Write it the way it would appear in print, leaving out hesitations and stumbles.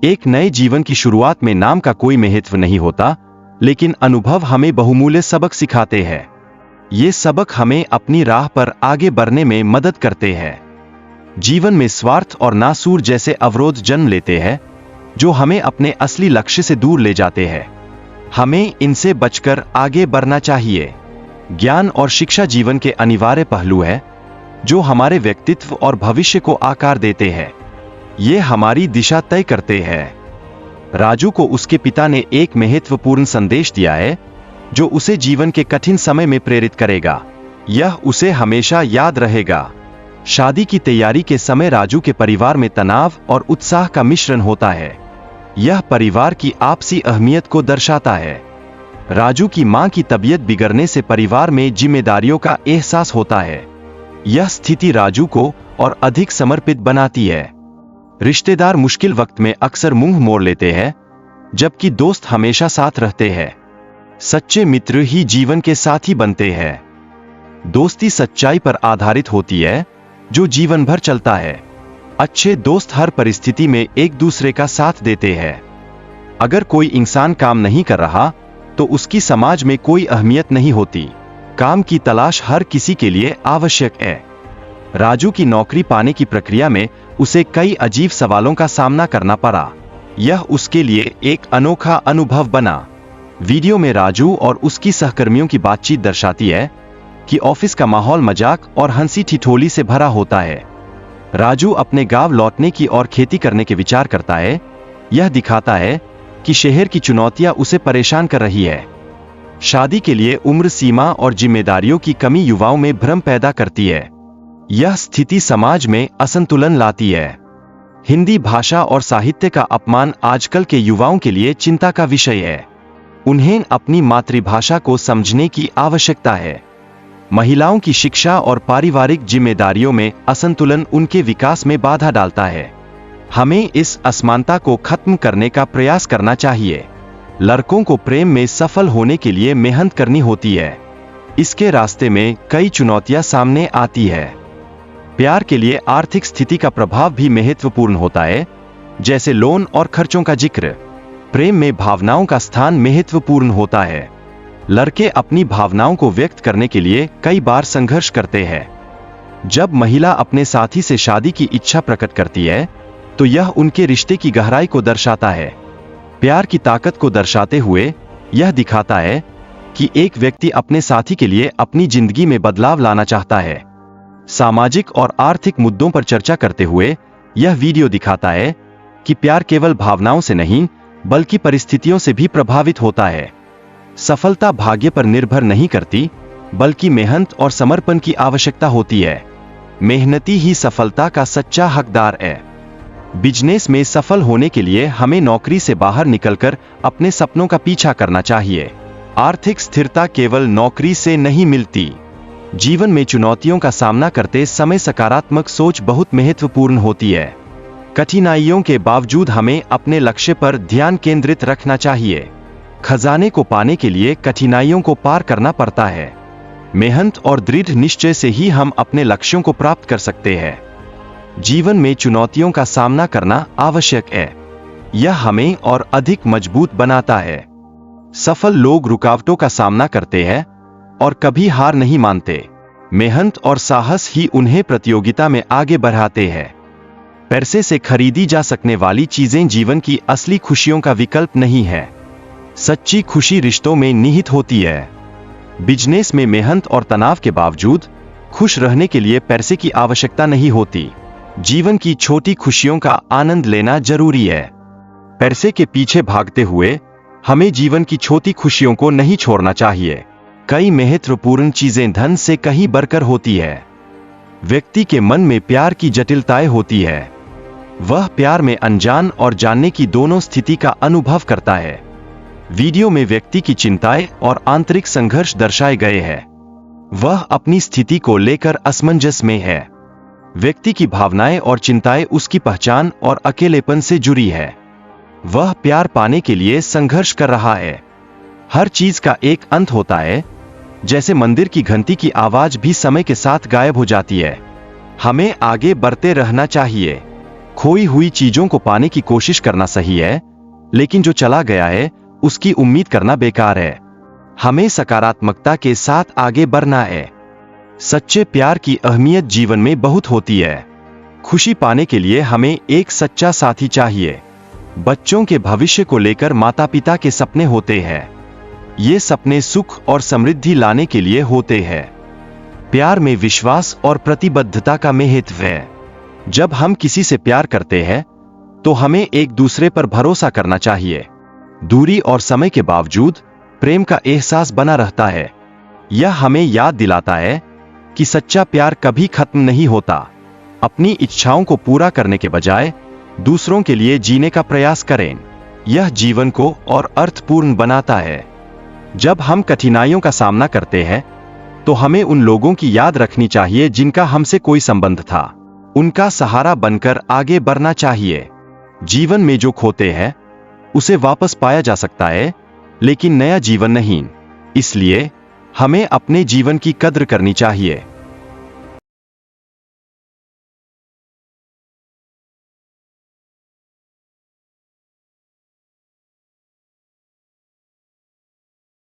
एक नए जीवन की शुरुआत में नाम का कोई महत्व नहीं होता, लेकिन अनुभव हमें बहुमूल्य सबक सिखाते हैं। ये सबक हमें अपनी राह पर आगे बढ़ने में मदद करते हैं। जीवन में स्वार्थ और नासूर जैसे अवरोध जन्म लेते हैं, जो हमें अपने असली लक्ष्य से दूर ले जाते हैं। हमें इनसे बचकर आगे बढ़ना चाहिए। ज्ञान और शिक्षा जीवन के अनिवार्य पहलू है, जो हमारे व्यक्तित्व और भविष्य को आकार देते हैं। ये हमारी दिशा तय करते हैं। राजू को उसके पिता ने एक महत्वपूर्ण संदेश दिया है, जो उसे जीवन के कठिन समय में प्रेरित करेगा। यह उसे हमेशा याद रहेगा। शादी की तैयारी के समय राजू के परिवार में तनाव और उत्साह का मिश्रण होता है। यह परिवार की आपसी अहमियत को दर्शाता है। राजू की मां की तबीयत बिगड़ने से परिवार में जिम्मेदारियों का एहसास होता है। यह स्थिति राजू को और अधिक समर्पित बनाती है। रिश्तेदार मुश्किल वक्त में अक्सर मुंह मोड़ लेते हैं, जबकि दोस्त हमेशा साथ रहते हैं। सच्चे मित्र ही जीवन के साथी बनते हैं। दोस्ती सच्चाई पर आधारित होती है, जो जीवन भर चलता है। अच्छे दोस्त हर परिस्थिति में एक दूसरे का साथ देते हैं। अगर कोई इंसान काम नहीं कर रहा, तो उसकी समाज में कोई अहमियत नहीं होती। काम की तलाश हर किसी के लिए आवश्यक है। राजू की नौकरी पाने की प्रक्रिया में उसे कई अजीब सवालों का सामना करना पड़ा। यह उसके लिए एक अनोखा अनुभव बना। वीडियो में राजू और उसकी सहकर्मियों की बातचीत दर्शाती है कि ऑफिस का माहौल मजाक और हंसी ठिठोली से भरा होता है। राजू अपने गांव लौटने की और खेती करने के विचार करता है। यह दिखाता है कि शहर की चुनौतियां उसे परेशान कर रही है। शादी के लिए उम्र सीमा और जिम्मेदारियों की कमी युवाओं में भ्रम पैदा करती है। यह स्थिति समाज में असंतुलन लाती है। हिंदी भाषा और साहित्य का अपमान आजकल के युवाओं के लिए चिंता का विषय है। उन्हें अपनी मातृभाषा को समझने की आवश्यकता है। महिलाओं की शिक्षा और पारिवारिक जिम्मेदारियों में असंतुलन उनके विकास में बाधा डालता है। हमें इस असमानता को खत्म करने का प्रयास करना चाहिए। लड़कों को प्रेम में सफल होने के लिए मेहनत करनी होती है। इसके रास्ते में कई चुनौतियां सामने आती है। प्यार के लिए आर्थिक स्थिति का प्रभाव भी महत्वपूर्ण होता है, जैसे लोन और खर्चों का जिक्र। प्रेम में भावनाओं का स्थान महत्वपूर्ण होता है। लड़के अपनी भावनाओं को व्यक्त करने के लिए कई बार संघर्ष करते हैं। जब महिला अपने साथी से शादी की इच्छा प्रकट करती है, तो यह उनके रिश्ते की गहराई को दर्शाता है। प्यार की ताकत को दर्शाते हुए यह दिखाता है कि एक व्यक्ति अपने साथी के लिए अपनी जिंदगी में बदलाव लाना चाहता है। सामाजिक और आर्थिक मुद्दों पर चर्चा करते हुए यह वीडियो दिखाता है कि प्यार केवल भावनाओं से नहीं, बल्कि परिस्थितियों से भी प्रभावित होता है। सफलता भाग्य पर निर्भर नहीं करती, बल्कि मेहनत और समर्पण की आवश्यकता होती है। मेहनती ही सफलता का सच्चा हकदार है। बिजनेस में सफल होने के लिए हमें नौकरी से बाहर निकलकर अपने सपनों का पीछा करना चाहिए। आर्थिक स्थिरता केवल नौकरी से नहीं मिलती। जीवन में चुनौतियों का सामना करते समय सकारात्मक सोच बहुत महत्वपूर्ण होती है। कठिनाइयों के बावजूद हमें अपने लक्ष्य पर ध्यान केंद्रित रखना चाहिए। खजाने को पाने के लिए कठिनाइयों को पार करना पड़ता है। मेहनत और दृढ़ निश्चय से ही हम अपने लक्ष्यों को प्राप्त कर सकते हैं। जीवन में चुनौतियों का सामना करना आवश्यक है। यह हमें और अधिक मजबूत बनाता है। सफल लोग रुकावटों का सामना करते हैं और कभी हार नहीं मानते। मेहनत और साहस ही उन्हें प्रतियोगिता में आगे बढ़ाते हैं। पैसे से खरीदी जा सकने वाली चीजें जीवन की असली खुशियों का विकल्प नहीं है। सच्ची खुशी रिश्तों में निहित होती है। बिजनेस में मेहनत और तनाव के बावजूद खुश रहने के लिए पैसे की आवश्यकता नहीं होती। जीवन की छोटी खुशियों का आनंद लेना जरूरी है। पैसे के पीछे भागते हुए हमें जीवन की छोटी खुशियों को नहीं छोड़ना चाहिए। कई महत्वपूर्ण चीजें धन से कहीं बढ़कर होती है। व्यक्ति के मन में प्यार की जटिलताएं होती है। वह प्यार में अनजान और जानने की दोनों स्थिति का अनुभव करता है। वीडियो में व्यक्ति की चिंताएं और आंतरिक संघर्ष दर्शाए गए हैं। वह अपनी स्थिति को लेकर असमंजस में है। व्यक्ति की भावनाएं और चिंताएं उसकी पहचान और अकेलेपन से जुड़ी है। वह प्यार पाने के लिए संघर्ष कर रहा है। हर चीज का एक अंत होता है, जैसे मंदिर की घंटी की आवाज भी समय के साथ गायब हो जाती है। हमें आगे बढ़ते रहना चाहिए। खोई हुई चीजों को पाने की कोशिश करना सही है, लेकिन जो चला गया है उसकी उम्मीद करना बेकार है। हमें सकारात्मकता के साथ आगे बढ़ना है। सच्चे प्यार की अहमियत जीवन में बहुत होती है। खुशी पाने के लिए हमें एक सच्चा साथी चाहिए। बच्चों के भविष्य को लेकर माता पिता के सपने होते हैं। ये सपने सुख और समृद्धि लाने के लिए होते हैं। प्यार में विश्वास और प्रतिबद्धता का महत्व है। जब हम किसी से प्यार करते हैं तो हमें एक दूसरे पर भरोसा करना चाहिए। दूरी और समय के बावजूद प्रेम का एहसास बना रहता है। यह हमें याद दिलाता है कि सच्चा प्यार कभी खत्म नहीं होता। अपनी इच्छाओं को पूरा करने के बजाय दूसरों के लिए जीने का प्रयास करें। यह जीवन को और अर्थपूर्ण बनाता है। जब हम कठिनाइयों का सामना करते हैं तो हमें उन लोगों की याद रखनी चाहिए जिनका हमसे कोई संबंध था। उनका सहारा बनकर आगे बढ़ना चाहिए। जीवन में जो खोते हैं उसे वापस पाया जा सकता है, लेकिन नया जीवन नहीं। इसलिए हमें अपने जीवन की कद्र करनी चाहिए।